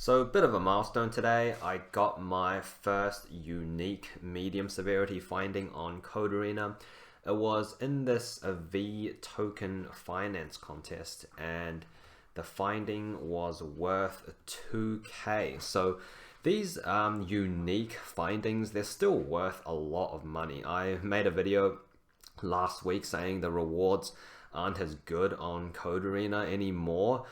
So a bit of a milestone today. I got my first unique medium severity finding on Code Arena. It was in this V token finance contest and the finding was worth 2K. So these unique findings, they're still worth a lot of money. I made a video last week saying the rewards aren't as good on Code Arena anymore.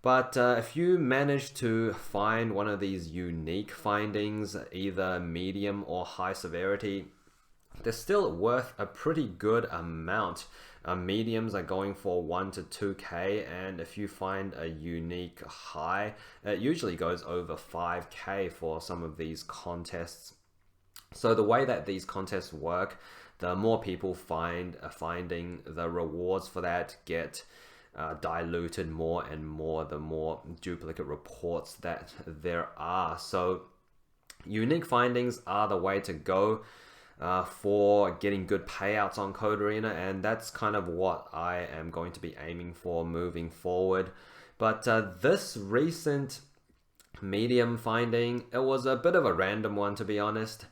But if you manage to find one of these unique findings, either medium or high severity, they're still worth a pretty good amount. Mediums are going for 1 to 2K, and if you find a unique high, it usually goes over 5K for some of these contests. So the way that these contests work, the more people find a finding, the rewards for that get diluted more and more the more duplicate reports that there are. So unique findings are the way to go for getting good payouts on Code Arena, and that's kind of what I am going to be aiming for moving forward. But this recent medium finding, it was a bit of a random one, to be honest.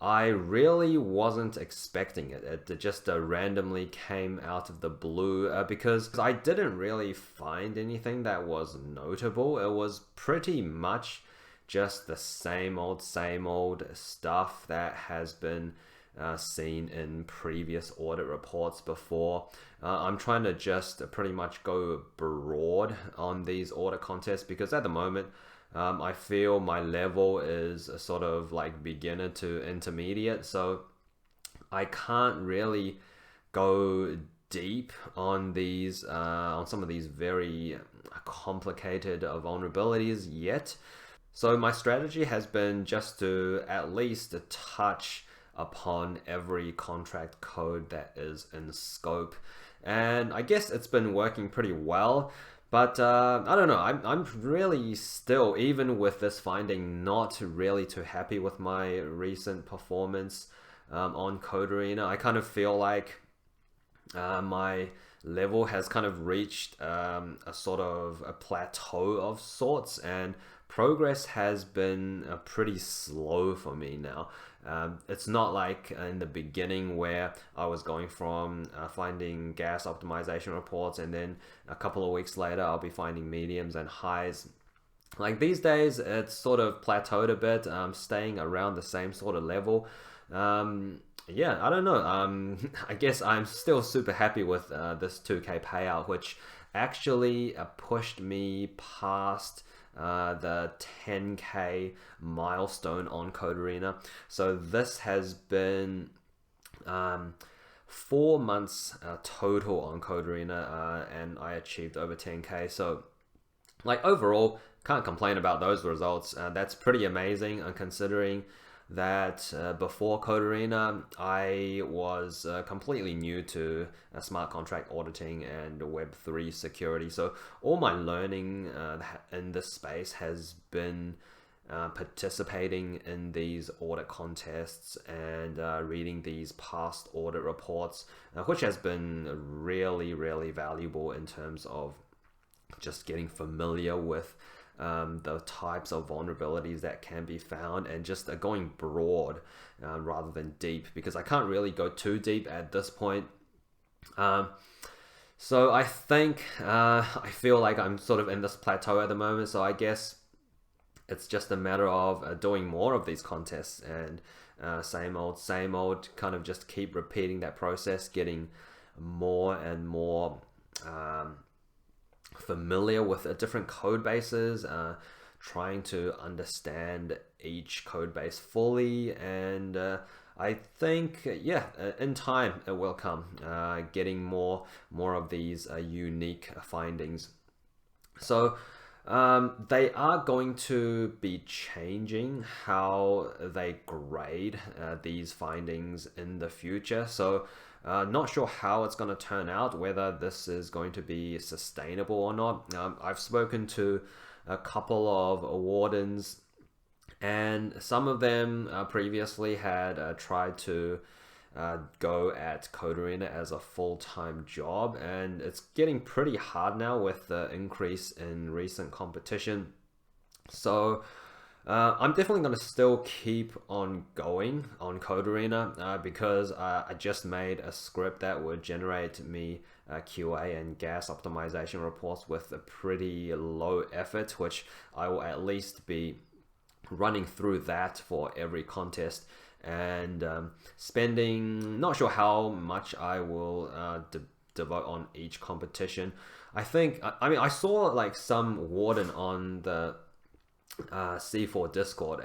I really wasn't expecting it. It just randomly came out of the blue because I didn't really find anything that was notable. It was pretty much just the same old stuff that has been seen in previous audit reports before. I'm trying to just pretty much go broad on these audit contests because at the moment, I feel my level is a sort of like beginner to intermediate, so I can't really go deep on these, on some of these very complicated vulnerabilities yet. So my strategy has been just to at least touch upon every contract code that is in scope, and I guess it's been working pretty well. But I don't know, I'm really still, even with this finding, not really too happy with my recent performance on Code Arena. I kind of feel like my level has kind of reached a sort of a plateau of sorts, and progress has been pretty slow for me now. It's not like in the beginning where I was going from finding gas optimization reports and then a couple of weeks later I'll be finding mediums and highs. Like these days it's sort of plateaued a bit, staying around the same sort of level. Yeah, I don't know. I guess I'm still super happy with this 2K payout, which actually pushed me past the 10K milestone on Code Arena. So this has been 4 months total on Code Arena, and I achieved over 10K. So like overall, can't complain about those results. That's pretty amazing, considering that before Code Arena, I was completely new to smart contract auditing and Web3 security. So all my learning in this space has been participating in these audit contests and reading these past audit reports, which has been really valuable in terms of just getting familiar with the types of vulnerabilities that can be found, and just going broad rather than deep, because I can't really go too deep at this point. So I think I feel like I'm sort of in this plateau at the moment, so I guess it's just a matter of doing more of these contests and same old, kind of just keep repeating that process, getting more and more familiar with different code bases, trying to understand each code base fully, and I think in time it will come, getting more of these unique findings. So they are going to be changing how they grade these findings in the future. So not sure how it's going to turn out, whether this is going to be sustainable or not. I've spoken to a couple of wardens, and some of them previously had tried to go at Code Arena as a full-time job, and it's getting pretty hard now with the increase in recent competition So I'm definitely going to still keep on going on Code Arena because I just made a script that would generate me QA and gas optimization reports with a pretty low effort, which I will at least be running through that for every contest and spending, not sure how much I will devote on each competition. I think, I mean, I saw like some warden on the C4 Discord,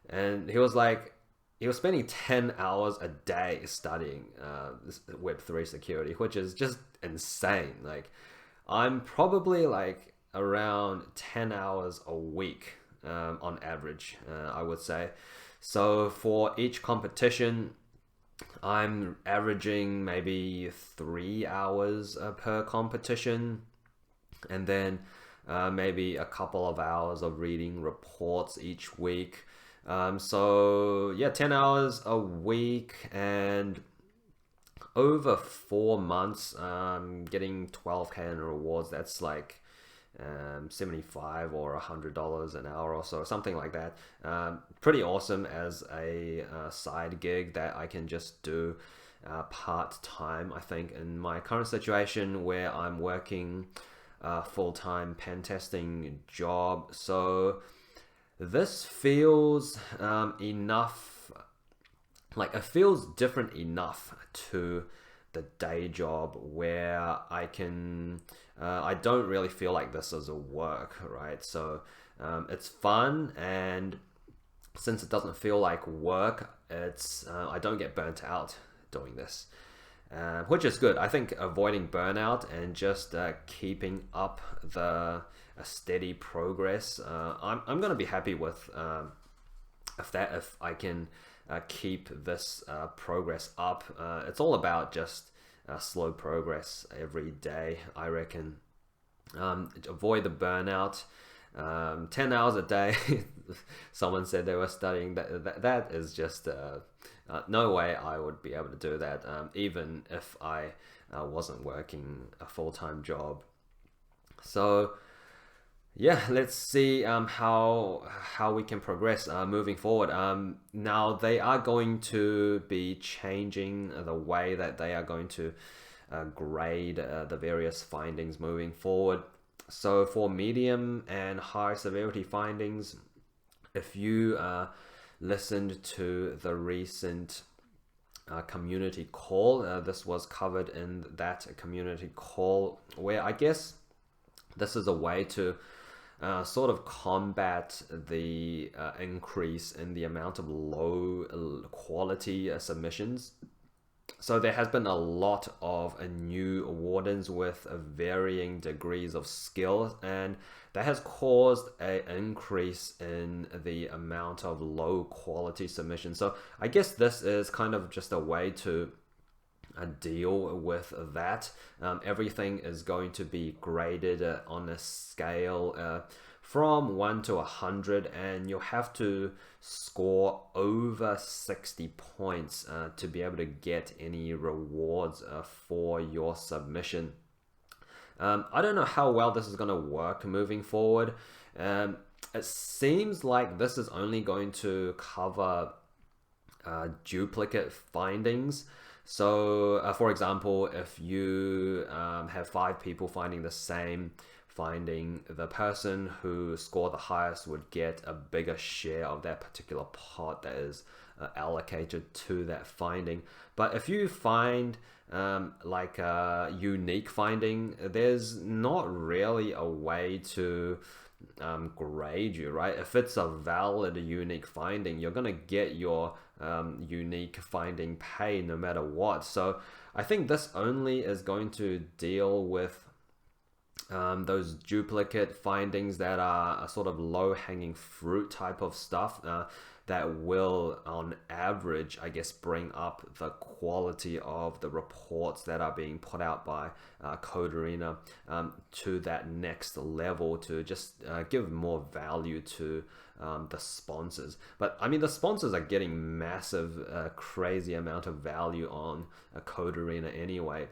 and he was like, he was spending 10 hours a day studying Web3 security, which is just insane. Like, I'm probably like around 10 hours a week on average, I would say. So for each competition, I'm averaging maybe 3 hours per competition, and then maybe a couple of hours of reading reports each week. So yeah, 10 hours a week, and over 4 months, getting 12K in rewards. That's like 75 or $100 an hour or so, something like that. Pretty awesome as a side gig that I can just do part-time. I think in my current situation where I'm working full-time pen testing job, so this feels enough, like it feels different enough to the day job where I can I don't really feel like this is a work, right? So it's fun, and since it doesn't feel like work, it's I don't get burnt out doing this, which is good. I think avoiding burnout and just keeping up the steady progress, I'm gonna be happy with if I can keep this progress up. It's all about just slow progress every day, I reckon. Avoid the burnout. 10 hours a day. Someone said they were studying. That is just no way I would be able to do that, even if I wasn't working a full-time job. So yeah, let's see how we can progress moving forward. Now they are going to be changing the way that they are going to grade the various findings moving forward. So for medium and high severity findings, if you listened to the recent community call, this was covered in that community call, where I guess this is a way to sort of combat the increase in the amount of low quality submissions. So there has been a lot of new wardens with varying degrees of skill, and that has caused an increase in the amount of low quality submissions. So I guess this is kind of just a way to deal with that. Everything is going to be graded on a scale from 1 to 100, and you'll have to score over 60 points to be able to get any rewards for your submission. I don't know how well this is going to work moving forward. It seems like this is only going to cover duplicate findings. So, for example, if you have 5 people finding the same finding, the person who scored the highest would get a bigger share of that particular pot that is allocated to that finding. But if you find like a unique finding, there's not really a way to grade you, right? If it's a valid unique finding, you're gonna get your unique finding pay no matter what. So I think this only is going to deal with those duplicate findings that are a sort of low-hanging fruit type of stuff that will, on average, I guess, bring up the quality of the reports that are being put out by Code Arena to that next level, to just give more value to the sponsors. But I mean, the sponsors are getting massive, crazy amount of value on Code Arena anyway.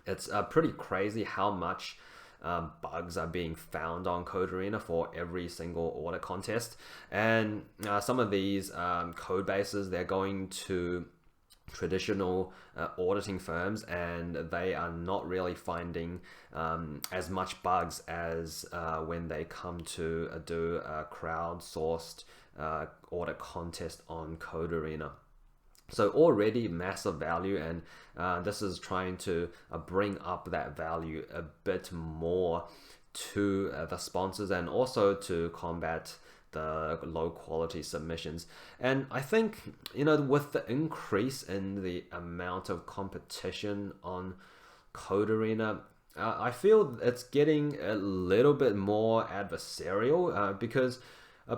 It's pretty crazy how much bugs are being found on Code Arena for every single audit contest. And some of these code bases, they're going to traditional auditing firms, and they are not really finding as much bugs as when they come to do a crowdsourced audit contest on Code Arena. So already massive value, and this is trying to bring up that value a bit more to the sponsors, and also to combat the low quality submissions. And I think, with the increase in the amount of competition on Code Arena, I feel it's getting a little bit more adversarial, because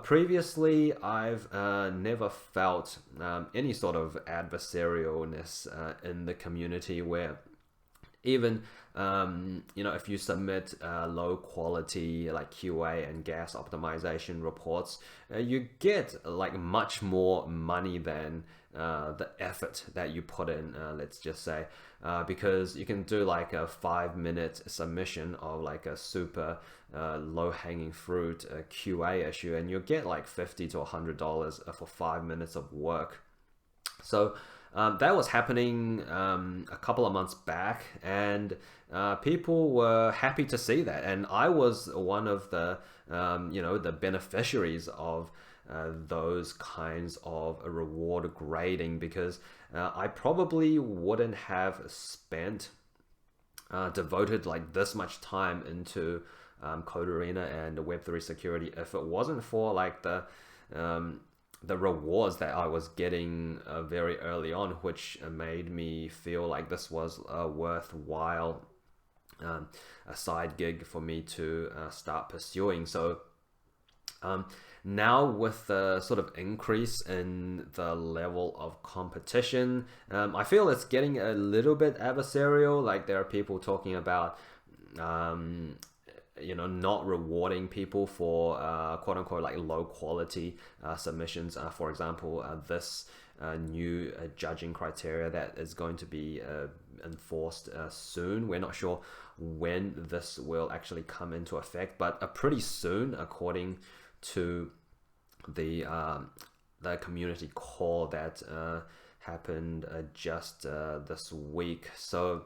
previously I've never felt any sort of adversarialness in the community, where even if you submit low quality like QA and gas optimization reports, you get like much more money than the effort that you put in, let's just say, because you can do like a 5-minute submission of like a super low-hanging fruit QA issue, and you'll get like $50 to $100 for 5 minutes of work. So that was happening a couple of months back, and people were happy to see that, and I was one of the the beneficiaries of those kinds of reward grading, because I probably wouldn't have devoted like this much time into Code Arena and Web3 security if it wasn't for like the rewards that I was getting very early on, which made me feel like this was a worthwhile a side gig for me to start pursuing. So now with the sort of increase in the level of competition, I feel it's getting a little bit adversarial. Like there are people talking about not rewarding people for quote unquote like low quality submissions. For example, this new judging criteria that is going to be enforced soon. We're not sure when this will actually come into effect, but pretty soon, according to the community call that happened just this week. So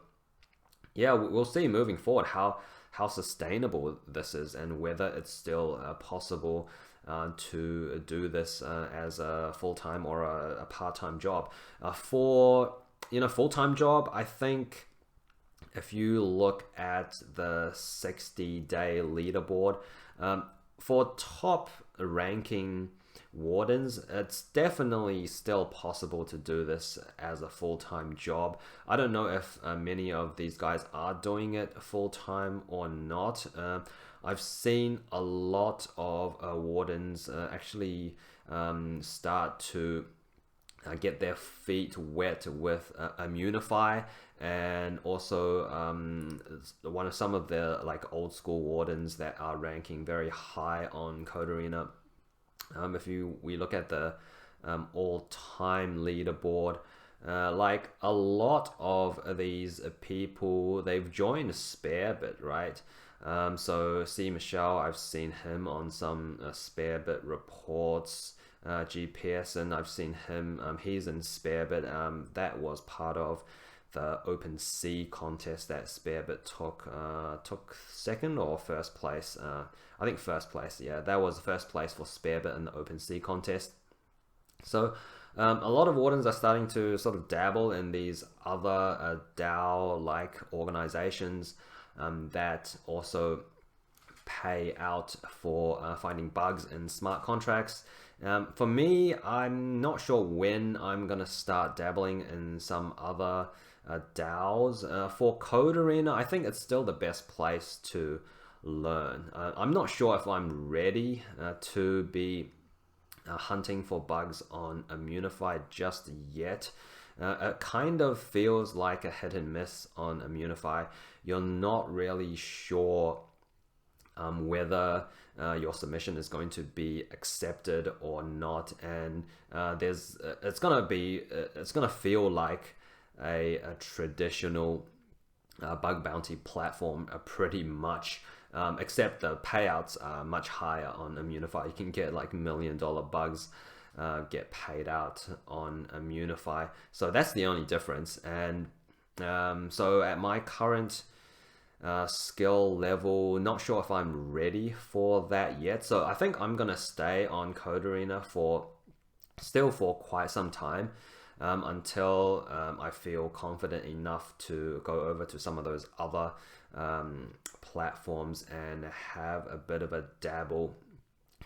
yeah, we'll see moving forward how sustainable this is, and whether it's still possible to do this as a full-time or a part-time job. For full-time job, I think if you look at the 60-day leaderboard, for top ranking wardens, it's definitely still possible to do this as a full-time job. I don't know if many of these guys are doing it full-time or not. I've seen a lot of wardens actually start to get their feet wet with Immunify, and also some of the like old school wardens that are ranking very high on Code Arena. If we look at the all-time leaderboard, like a lot of these people, they've joined Sparebit, right? So C. Michelle, I've seen him on some Sparebit reports. GPS, and I've seen him, he's in Sparebit. That was part of the OpenSea contest that Sparebit took second or first place. I think first place. Yeah, that was first place for Sparebit in the OpenSea contest. So a lot of wardens are starting to sort of dabble in these other DAO-like organizations that also pay out for finding bugs in smart contracts. For me, I'm not sure when I'm gonna start dabbling in some other DAOs. For Code Arena, I think it's still the best place to learn. I'm not sure if I'm ready to be hunting for bugs on Immunify just yet. It kind of feels like a hit and miss on Immunify. You're not really sure whether your submission is going to be accepted or not, and it's gonna feel like a traditional bug bounty platform pretty much, except the payouts are much higher on Immunify. You can get like $1 million bugs get paid out on Immunify. So that's the only difference. And so at my current skill level, not sure if I'm ready for that yet. So I think I'm gonna stay on Code Arena for quite some time, until I feel confident enough to go over to some of those other platforms and have a bit of a dabble.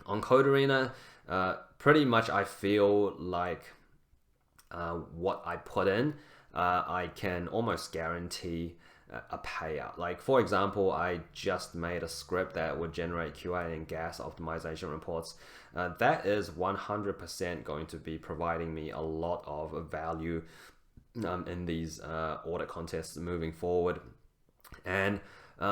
On Code Arena, pretty much I feel like what I put in, I can almost guarantee a payout. Like for example, I just made a script that would generate QA and gas optimization reports. That is 100% going to be providing me a lot of value in these audit contests moving forward. And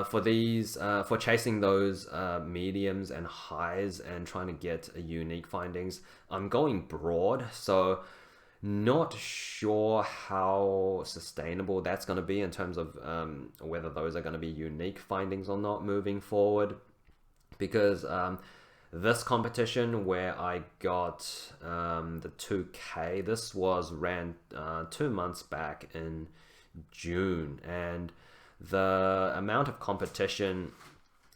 for chasing those mediums and highs and trying to get unique findings, I'm going broad. So not sure how sustainable that's going to be in terms of whether those are going to be unique findings or not moving forward, because this competition where I got the 2K, this was ran 2 months back in June, and the amount of competition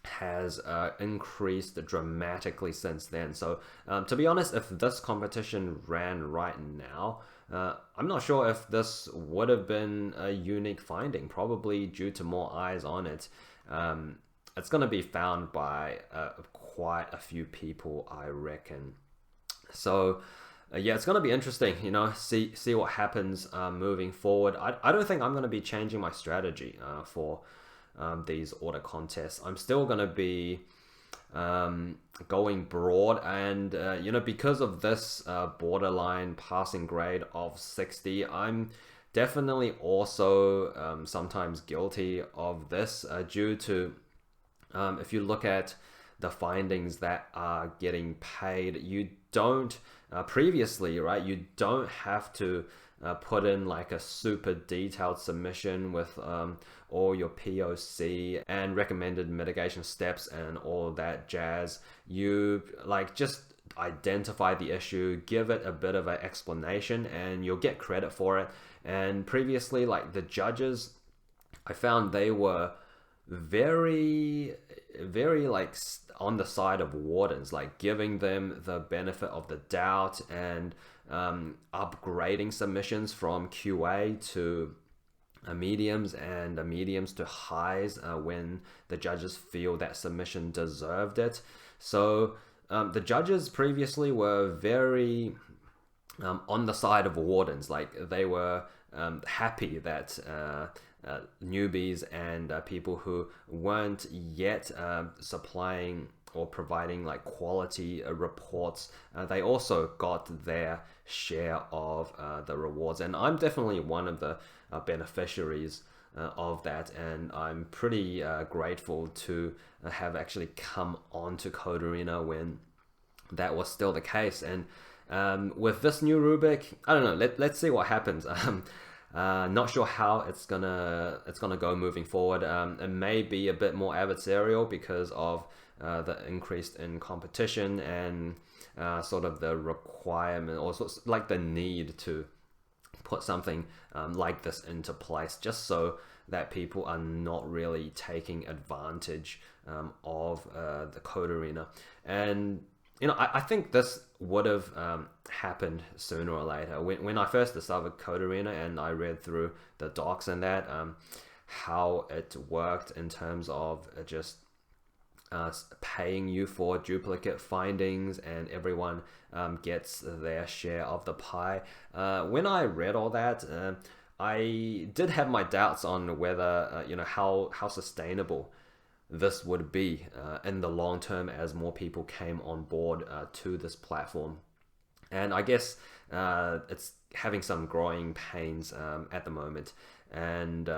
has increased dramatically since then. So to be honest, if this competition ran right now, I'm not sure if this would have been a unique finding, probably due to more eyes on it. It's going to be found by quite a few people, I reckon. So yeah, it's going to be interesting, see what happens moving forward. I don't think I'm going to be changing my strategy for these audit contests. I'm still going to be going broad, and because of this borderline passing grade of 60, I'm definitely also sometimes guilty of this due to if you look at the findings that are getting paid, you don't previously, right, you don't have to put in like a super detailed submission with all your POC and recommended mitigation steps and all that jazz. You like just identify the issue, give it a bit of an explanation, and you'll get credit for it. And previously, like the judges, I found they were very like on the side of wardens, like giving them the benefit of the doubt and upgrading submissions from QA to mediums and mediums to highs when the judges feel that submission deserved it. So the judges previously were very on the side of wardens, like they were happy that newbies and people who weren't yet supplying or providing like quality reports, they also got their share of the rewards. And I'm definitely one of the beneficiaries of that, and I'm pretty grateful to have actually come onto Code Arena when that was still the case. And with this new rubric, I don't know, let's see what happens. Not sure how it's gonna go moving forward. It may be a bit more adversarial because of the increase in competition and sort of the requirement, or sort of like the need to put something like this into place, just so that people are not really taking advantage of the Code Arena. And I think this would have happened sooner or later. When I first discovered Code Arena and I read through the docs and that, how it worked in terms of just paying you for duplicate findings and everyone gets their share of the pie. When I read all that, I did have my doubts on whether, how sustainable this would be in the long term as more people came on board to this platform. And I guess it's having some growing pains at the moment. And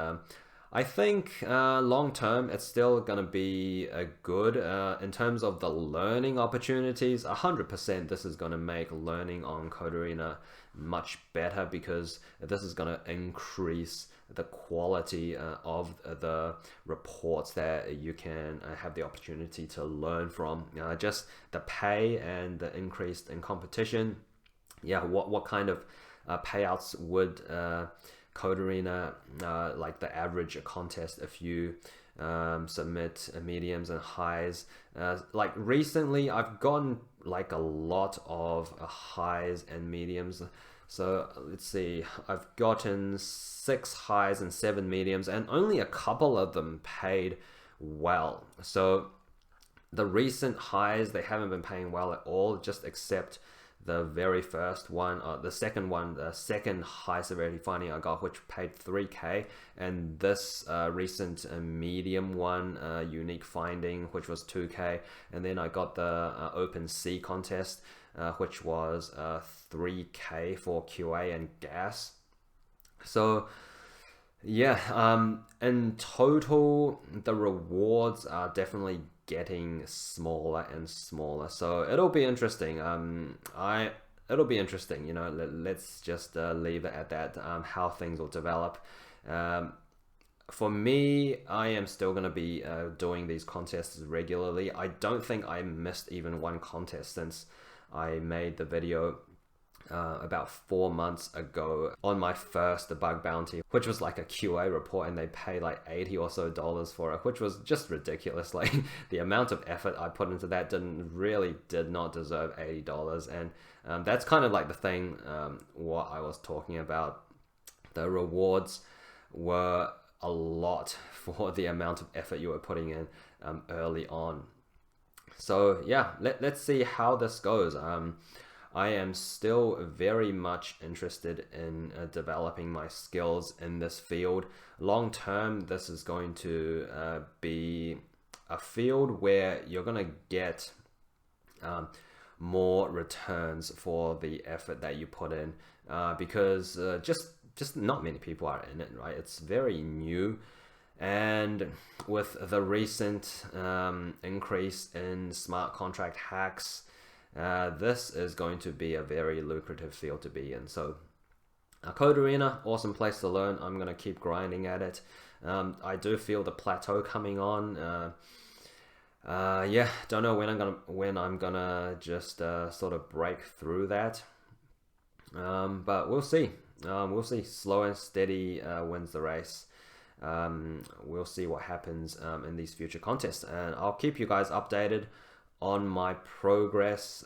I think long term it's still gonna be a good in terms of the learning opportunities. 100% this is gonna make learning on Code much better, because this is gonna increase the quality of the reports that you can have the opportunity to learn from. Just the pay and the increase in competition. Yeah, what kind of payouts would Code like the average contest, if you submit mediums and highs? Like recently I've gotten like a lot of highs and mediums. So let's see, I've gotten 6 highs and 7 mediums, and only a couple of them paid well. So the recent highs, they haven't been paying well at all, just except the very first one, the second high severity finding I got, which paid 3K, and this recent medium one, unique finding, which was 2K, and then I got the open sea contest, which was 3K for QA and gas. So yeah, in total, the rewards are definitely getting smaller and smaller. So it'll be interesting. It'll be interesting. You know, let's just leave it at that. How things will develop. For me, I am still gonna be doing these contests regularly. I don't think I missed even one contest since I made the video about 4 months ago on my first bug bounty, which was like a QA report, and they pay like $80 or so for it, which was just ridiculous. Like the amount of effort I put into that did not deserve $80. And that's kind of like the thing, what I was talking about. The rewards were a lot for the amount of effort you were putting in early on. So yeah, let's see how this goes. I am still very much interested in developing my skills in this field. Long term, this is going to be a field where you're going to get more returns for the effort that you put in, because just not many people are in it, right? It's very new. And with the recent increase in smart contract hacks, this is going to be a very lucrative field to be in. So Code awesome place to learn. I'm going to keep grinding at it. I do feel the plateau coming on. Yeah, don't know when I'm gonna just sort of break through that. But we'll see. We'll see. Slow and steady wins the race. We'll see what happens in these future contests, and I'll keep you guys updated on my progress.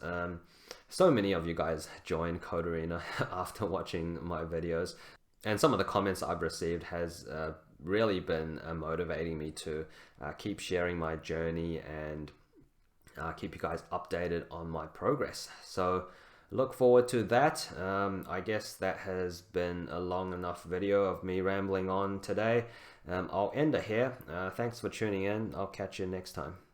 So many of you guys joined Code after watching my videos, and some of the comments I've received has really been motivating me to keep sharing my journey and keep you guys updated on my progress. So look forward to that. I guess that has been a long enough video of me rambling on today. I'll end it here. Thanks for tuning in. I'll catch you next time.